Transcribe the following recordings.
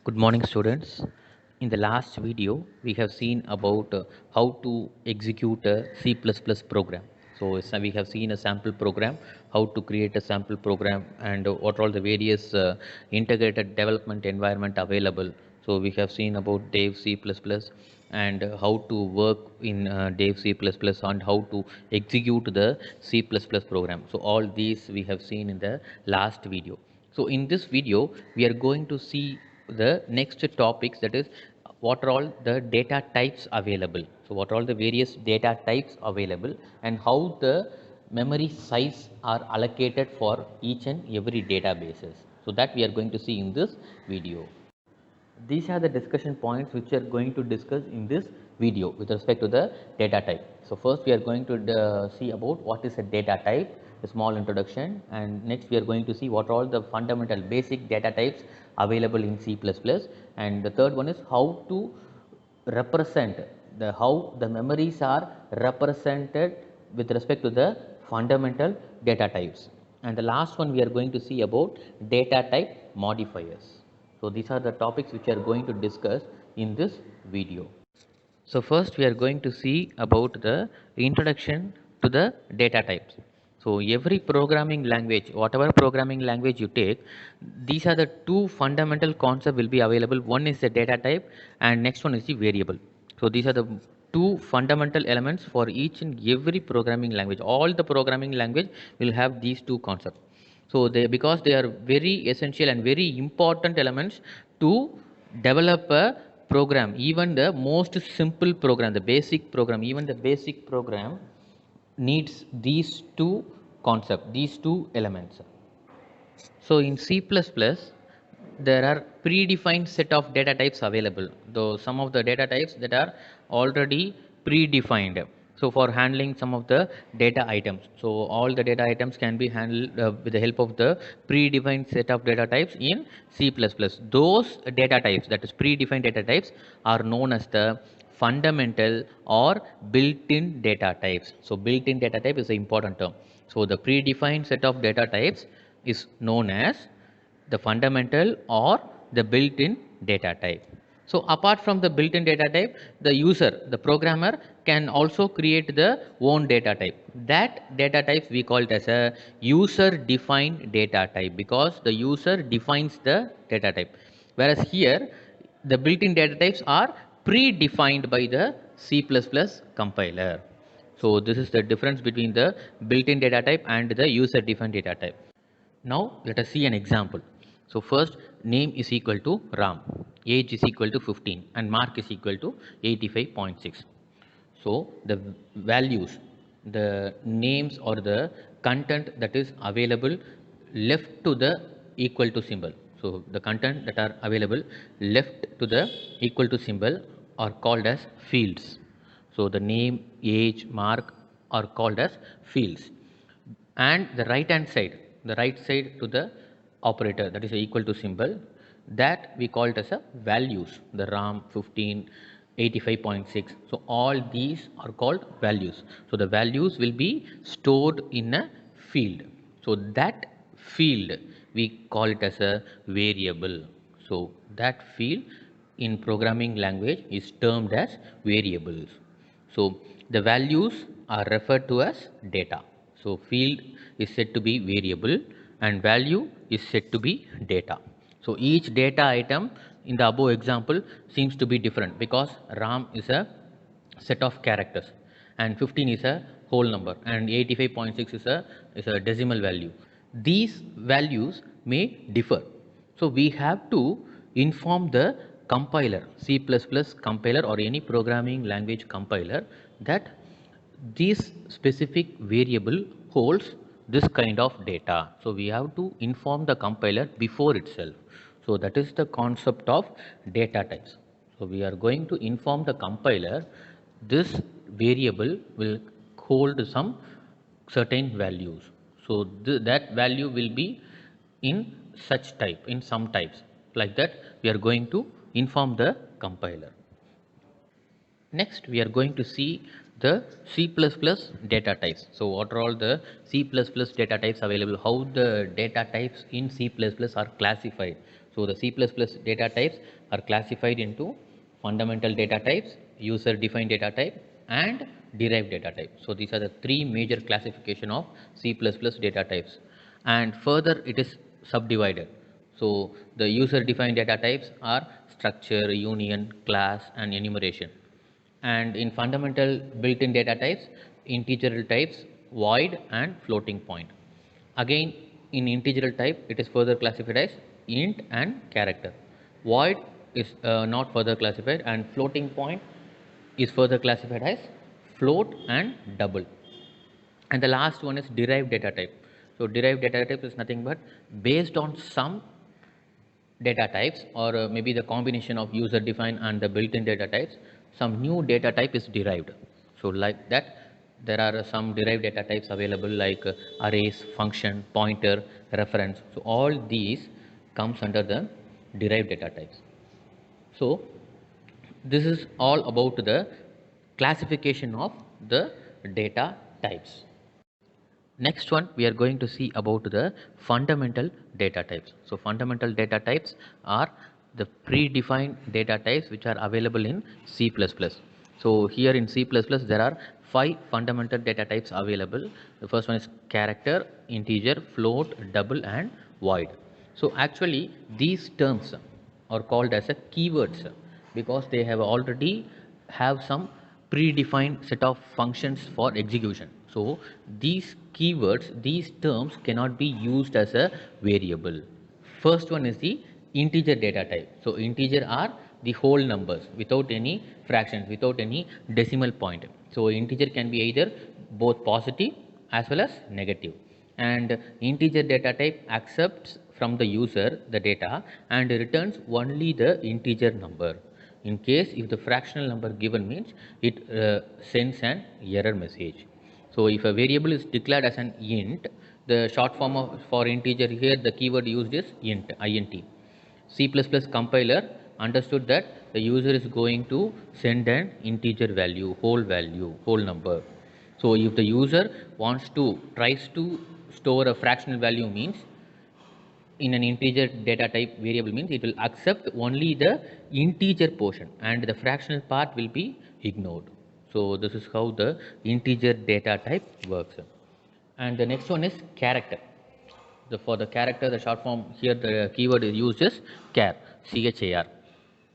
Good morning, students. In the last video, we have seen about how to execute a C++ program. So we have seen a sample program, how to create a sample program, and what are all the various integrated development environment available. So we have seen about Dev C++ and how to work in Dev C++ and how to execute the C++ program. So all these we have seen in the last video. So in this video, we are going to see the next topics, that is what are all the data types available. So what are all the various data types available and how the memory size are allocated for each and every databases. So that we are going to see in this video. These are the discussion points which we are going to discuss in this video with respect to the data type. So first we are going to see about what is a data type, a small introduction, and next we are going to see what are all the fundamental basic data types available in C++, and the third one is how to represent how the memories are represented with respect to the fundamental data types, and the last one we are going to see about data type modifiers. So these are the topics which we are going to discuss in this video. So first we are going to see about the introduction to the data types. So every programming language, whatever programming language you take, these are the two fundamental concepts will be available. One is the data type and next one is the variable. So these are the two fundamental elements for each and every programming language. All the programming language will have these two concepts. So because they are very essential and very important elements to develop a program, even the most simple program, the basic program, even the basic program needs these two concepts, these two elements. So in C++, there are predefined set of data types available, though some of the data types that are already predefined. So for handling some of the data items, so all the data items can be handled with the help of the predefined set of data types in C++. Those data types, that is predefined data types, are known as the fundamental or built-in data types. So built-in data type is an important term. So the predefined set of data types is known as the fundamental or the built-in data type. So apart from the built-in data type, the user, the programmer, can also create the own data type. That data type we call it as a user-defined data type, because the user defines the data type. Whereas here, the built-in data types are predefined by the C++ compiler. So this is the difference between the built-in data type and the user-defined data type. Now let us see an example. So first, name is equal to Ram, age is equal to 15 and mark is equal to 85.6. So the values, the names or the content that is available left to the equal to symbol. So the content that are available left to the equal to symbol are called as fields. So the name, age, mark are called as fields, and the right hand side, the right side to the operator, that is equal to symbol, that we call it as a values, the Ram 15, 85.6. So all these are called values. So the values will be stored in a field. So that field we call it as a variable. So that field in programming language is termed as variables. So the values are referred to as data. So field is said to be variable and value is said to be data. So each data item in the above example seems to be different, because RAM is a set of characters and 15 is a whole number and 85.6 is a decimal value. These values may differ. So we have to inform the compiler, C++ compiler or any programming language compiler, that this specific variable holds this kind of data. So we have to inform the compiler before itself. So that is the concept of data types. So we are going to inform the compiler this variable will hold some certain values. So that value will be in such type, in some types. Like that, we are going to inform the compiler. Next, we are going to see the C++ data types. So what are all the C++ data types available? How the data types in C++ are classified? So the C++ data types are classified into fundamental data types, user defined data type, and derived data type. So these are the three major classification of C++ data types, and further it is subdivided. So the user defined data types are structure, union, class, and enumeration. And in fundamental built-in data types, integer types, void, and floating point. Again, in integer type, it is further classified as int and character. Void is not further classified, and floating point is further classified as float and double. And the last one is derived data type. So derived data type is nothing but based on some data types, or maybe the combination of user defined and the built-in data types, some new data type is derived. So like that, there are some derived data types available, like arrays, function, pointer, reference. So all these comes under the derived data types. So this is all about the classification of the data types. Next one, we are going to see about the fundamental data types. So fundamental data types are the predefined data types which are available in C++. So here in C++ there are 5 fundamental data types available. The first one is character, integer, float, double, and void. So actually these terms are called as a keywords because they have already have some predefined set of functions for execution. So these keywords, these terms cannot be used as a variable. First one is the integer data type. So integer are the whole numbers without any fractions, without any decimal point. So integer can be either both positive as well as negative. And integer data type accepts from the user the data and returns only the integer number. In case if the fractional number given means it sends an error message. So if a variable is declared as an int, the short form of for integer here the keyword used is int. C++ compiler understood that the user is going to send an integer value, whole number. So if the user tries to store a fractional value means in an integer data type variable means it will accept only the integer portion and the fractional part will be ignored. So this is how the integer data type works. And the next one is character. For the character, the short form here, the keyword is used is char, char,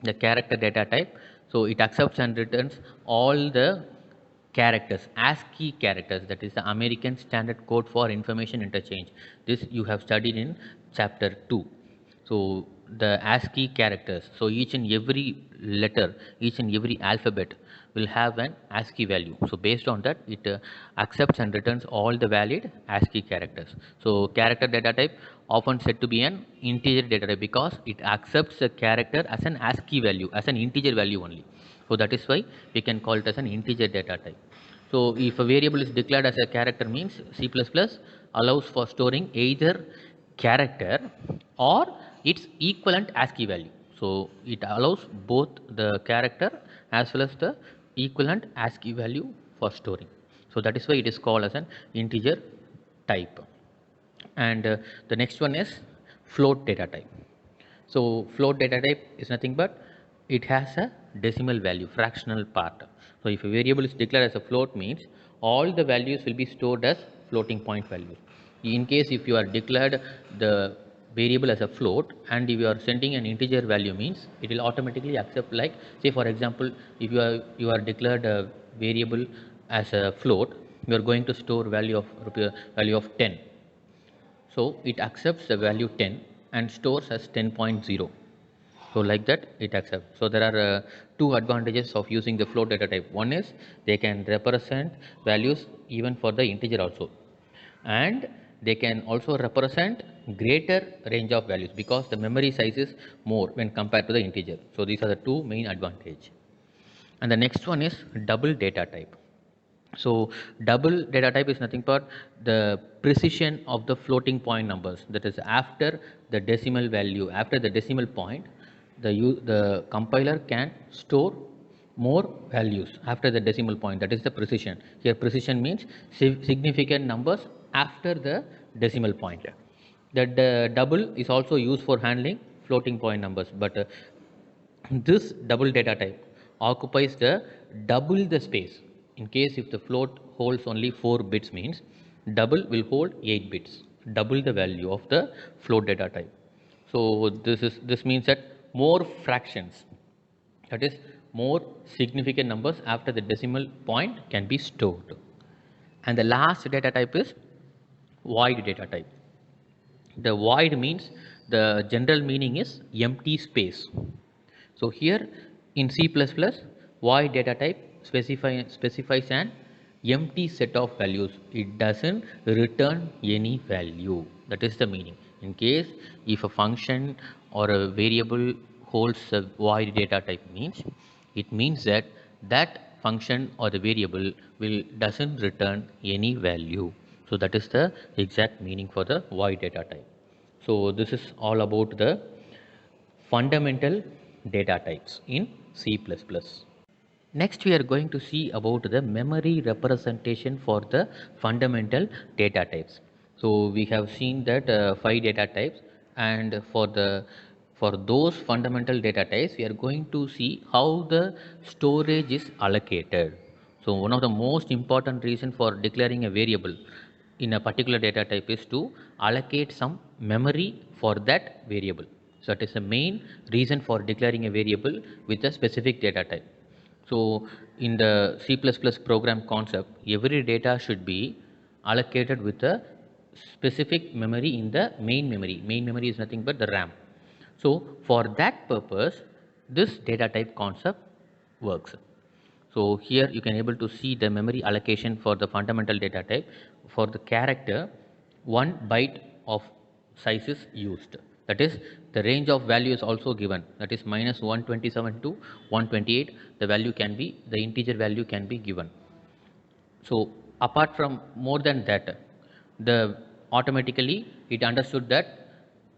the character data type. So it accepts and returns all the characters, ASCII characters, that is the American Standard Code for Information Interchange. This you have studied in chapter 2. So the ASCII characters, so each and every letter, each and every alphabet will have an ASCII value. So based on that, it accepts and returns all the valid ASCII characters. So character data type often said to be an integer data type because it accepts a character as an ASCII value, as an integer value only. So that is why we can call it as an integer data type. So if a variable is declared as a character means C++ allows for storing either character or its equivalent ASCII value. So it allows both the character as well as the equivalent ASCII value for storing. So that is why it is called as an integer type. And the next one is float data type. So float data type is nothing but it has a decimal value, fractional part. So if a variable is declared as a float means all the values will be stored as floating point values. In case if you are declared the variable as a float and if you are sending an integer value means it will automatically accept, like say for example if you are declared a variable as a float, you are going to store value of 10. So it accepts the value 10 and stores as 10.0. So like that it accepts. So there are two advantages of using the float data type. One is they can represent values even for the integer also, and they can also represent greater range of values because the memory size is more when compared to the integer. So these are the two main advantage. And the next one is double data type. So double data type is nothing but the precision of the floating point numbers, that is after the decimal value, after the decimal point the compiler can store more values after the decimal point, that is the precision. Here precision means significant numbers after the decimal point. That double is also used for handling floating point numbers, but this double data type occupies the double the space. In case if the float holds only 4 bits means double will hold 8 bits, double the value of the float data type. So this means that more fractions, that is more significant numbers after the decimal point can be stored. And the last data type is void data type. The void means the general meaning is empty space. So here in C++, void data type specifies an empty set of values. It doesn't return any value. That is the meaning. In case if a function or a variable holds a void data type means, it means that that function or the variable will doesn't return any value. So that is the exact meaning for the void data type. So this is all about the fundamental data types in C++. Next, we are going to see about the memory representation for the fundamental data types. So we have seen that 5 data types, and for those fundamental data types, we are going to see how the storage is allocated. So one of the most important reason for declaring a variable in a particular data type is to allocate some memory for that variable. So that is the main reason for declaring a variable with a specific data type. So in the C++ program concept, every data should be allocated with a specific memory in the main memory. Main memory is nothing but the RAM. So for that purpose, this data type concept works. So here you can able to see the memory allocation for the fundamental data type. For the character, 1 byte of size is used. That is, the range of value is also given. That is minus 127 to 128. The value can be, the integer value can be given. So apart from more than that, the automatically it understood that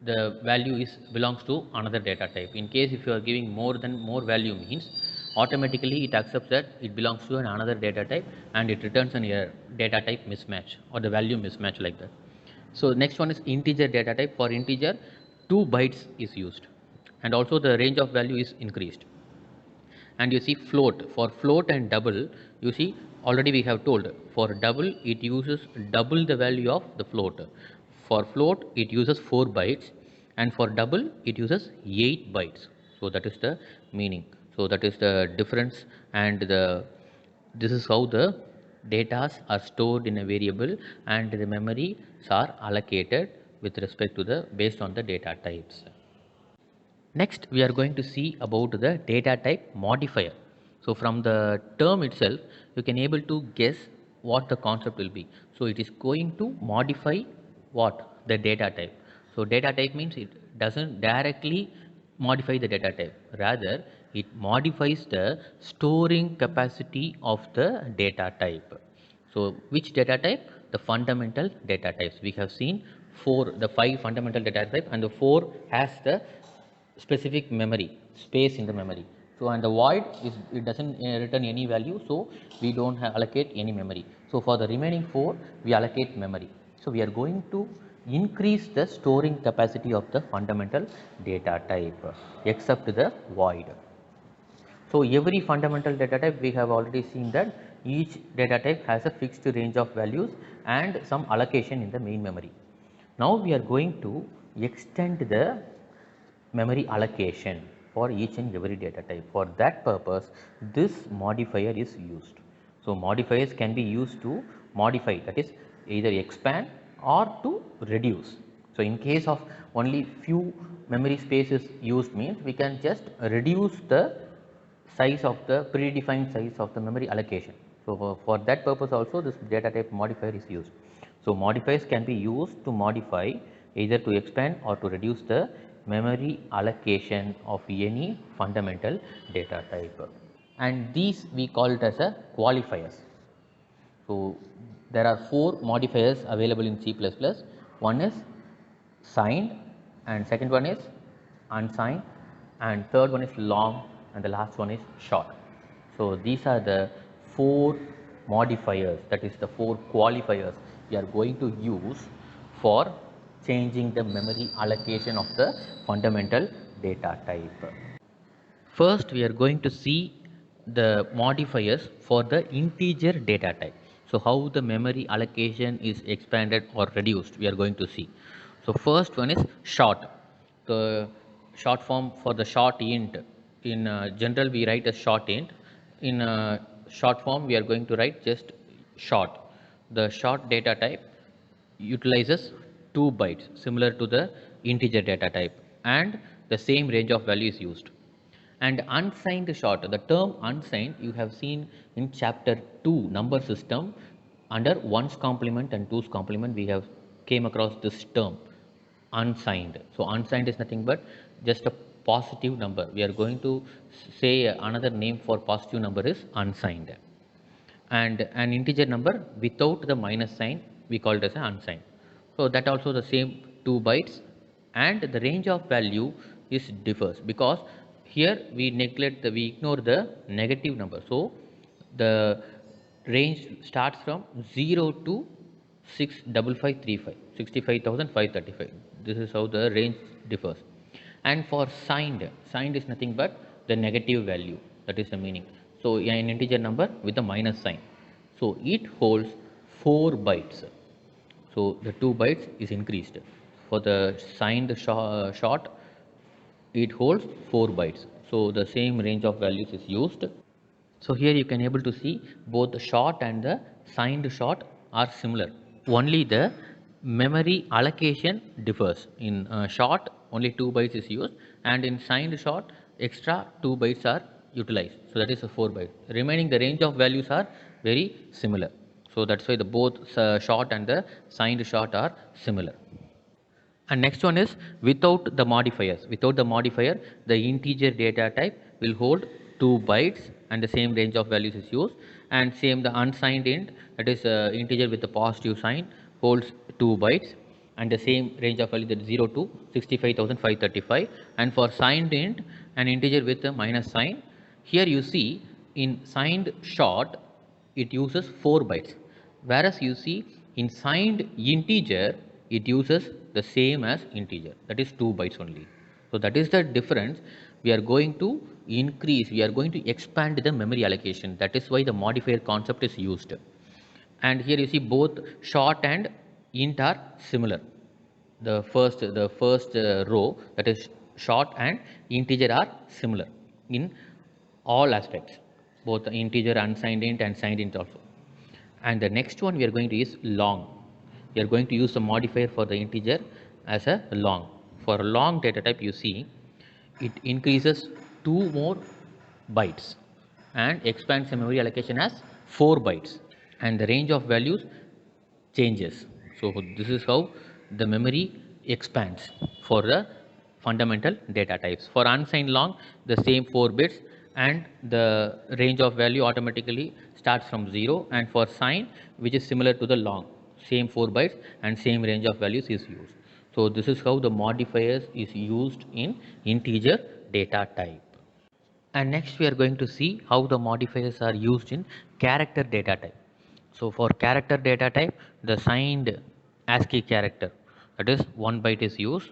the value is belongs to another data type. In case if you are giving more value means automatically it accepts that it belongs to another data type, and it returns an error, data type mismatch or the value mismatch, like that. So next one is integer data type. For integer, 2 bytes is used, and also the range of value is increased. And you see float, for float and double, you see already we have told for double it uses double the value of the float. For float it uses 4 bytes, and for double it uses 8 bytes. So that is the meaning. So that is the difference, and this is how the data are stored in a variable, and the memories are allocated with respect to the based on the data types. Next, we are going to see about the data type modifier. So from the term itself, you can able to guess what the concept will be. So it is going to modify what? The data type. So data type means it doesn't directly modify the data type. Rather, it modifies the storing capacity of the data type. So which data type? The fundamental data types. We have seen the 5 fundamental data type, and the 4 has the specific memory space in the memory. So and the void is, it doesn't return any value, so we don't allocate any memory. So for the remaining 4 we allocate memory. So we are going to increase the storing capacity of the fundamental data type except the void. So every fundamental data type, we have already seen that each data type has a fixed range of values and some allocation in the main memory. Now we are going to extend the memory allocation for each and every data type. For that purpose, this modifier is used. So modifiers can be used to modify, that is either expand or to reduce. So in case of only few memory spaces used means we can just reduce the size of the predefined size of the memory allocation. So for that purpose also this data type modifier is used. So modifiers can be used to modify either to expand or to reduce the memory allocation of any fundamental data type, and these we call it as a qualifiers. So there are 4 modifiers available in C++. One is signed, and second one is unsigned, and third one is long, and the last one is short. So these are the 4 modifiers, that is the 4 qualifiers we are going to use for changing the memory allocation of the fundamental data type. First, we are going to see the modifiers for the integer data type. So, how the memory allocation is expanded or reduced, we are going to see. So, first one is short. The short form for the short int. In general, we write as short int. In short form, we are going to write just short. The short data type utilizes 2 bytes similar to the integer data type, and the same range of value is used. And unsigned short, the term unsigned you have seen in chapter 2 number system, under 1's complement and 2's complement we have came across this term unsigned. So unsigned is nothing but just a positive number. We are going to say another name for positive number is unsigned, and an integer number without the minus sign we call it as an unsigned. So that also the same 2 bytes, and the range of value is differs because here we ignore the negative number. So the range starts from 0 to 65535 65,535. This is how the range differs. And for signed is nothing but the negative value, that is the meaning. So an integer number with a minus sign, so it holds 4 bytes. So the 2 bytes is increased. For the signed short, it holds 4 bytes, so the same range of values is used. So here you can able to see both the short and the signed short are similar. Only the memory allocation differs. In short only 2 bytes is used, and in signed short extra 2 bytes are utilized, so that is a 4 byte. Remaining the range of values are very similar, so that's why the both short and the signed short are similar. And next one is without the modifiers. Without the modifier, the integer data type will hold 2 bytes and the same range of values is used. And same the unsigned int, that is integer with the positive sign, holds 2 bytes and the same range of value, that is 0 to 65,535. And for signed int, an integer with a minus sign. Here you see in signed short it uses 4 bytes, whereas you see in signed integer it uses the same as integer, that is 2 bytes only. So that is the difference. We are going to increase, we are going to expand the memory allocation, that is why the modifier concept is used. And here you see both short and int are similar. The first row, that is short and integer, are similar in all aspects, both integer, unsigned int and signed int also. And the next one we are going to use long. We are going to use a modifier for the integer as a long. For a long data type, you see it increases 2 more bytes and expands the memory allocation as 4 bytes, and the range of values changes. So this is how the memory expands for the fundamental data types. For unsigned long, the same 4 bits, and the range of value automatically starts from 0. And for sign, which is similar to the long, same 4 bytes and same range of values is used. So this is how the modifiers is used in integer data type. And next we are going to see how the modifiers are used in character data type. So for character data type, the signed ASCII character, that is 1 byte is used,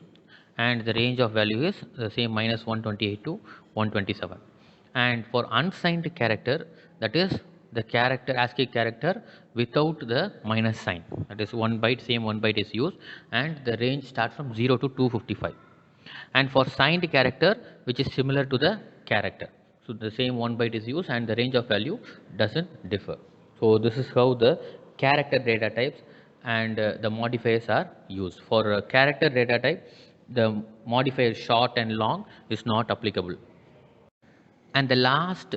and the range of value is the same -128 to 127. And for unsigned character, that is the character ASCII character without the minus sign, that is 1 byte, same 1 byte is used, and the range starts from 0 to 255. And for signed character, which is similar to the character, so the same 1 byte is used and the range of value doesn't differ. So this is how the character data types and the modifiers are used. For character data type, the modifier short and long is not applicable. And the last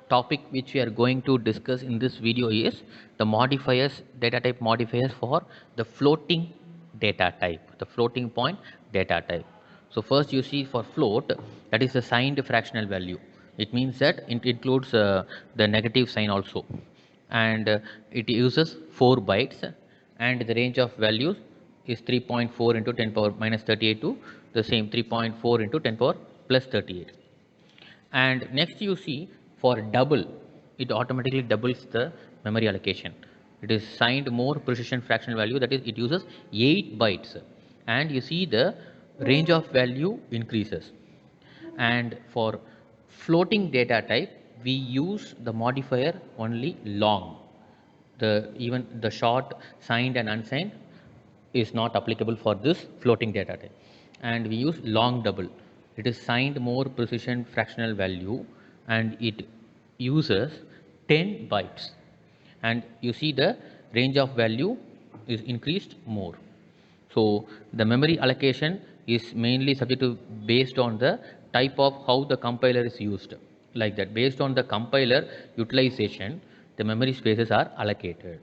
topic which we are going to discuss in this video is the modifiers, data type modifiers for the floating data type, the floating point data type. So first you see for float, that is the signed fractional value. It means that it includes the negative sign also, and it uses 4 bytes, and the range of values is 3.4 into 10 power minus 38 to the same 3.4 into 10 power plus 38. And next you see for double, it automatically doubles the memory allocation. It is signed more precision fractional value, that is it uses 8 bytes. and you see the range of value increases. And for floating data type, we use the modifier only long. Even the short signed and unsigned is not applicable for this floating data type. And we use long double. It is signed more precision fractional value, and it uses 10 bytes. And you see the range of value is increased more. So the memory allocation is mainly subject to based on the type of how the compiler is used. Like that, based on the compiler utilization, the memory spaces are allocated,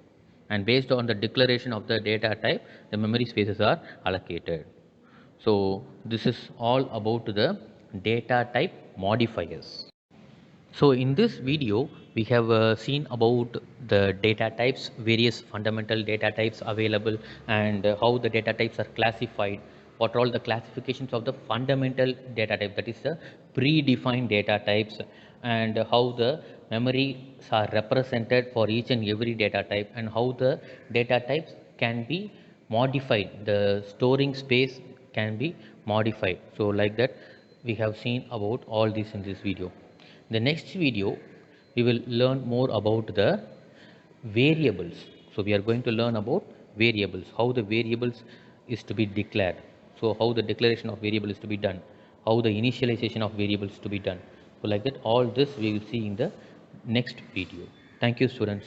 and based on the declaration of the data type, the memory spaces are allocated. So this is all about the data type modifiers. So in this video, we have seen about the data types, various fundamental data types available, and how the data types are classified. What are all the classifications of the fundamental data type, that is the predefined data types, and how the memories are represented for each and every data type, and how the data types can be modified. The storing space can be modified. So like that, we have seen about all this in this video. The next video, we will learn more about the variables. So we are going to learn about variables, how the variables is to be declared. So how the declaration of variable is to be done, how the initialization of variables to be done. So like that, all this we will see in the next video. Thank you, students.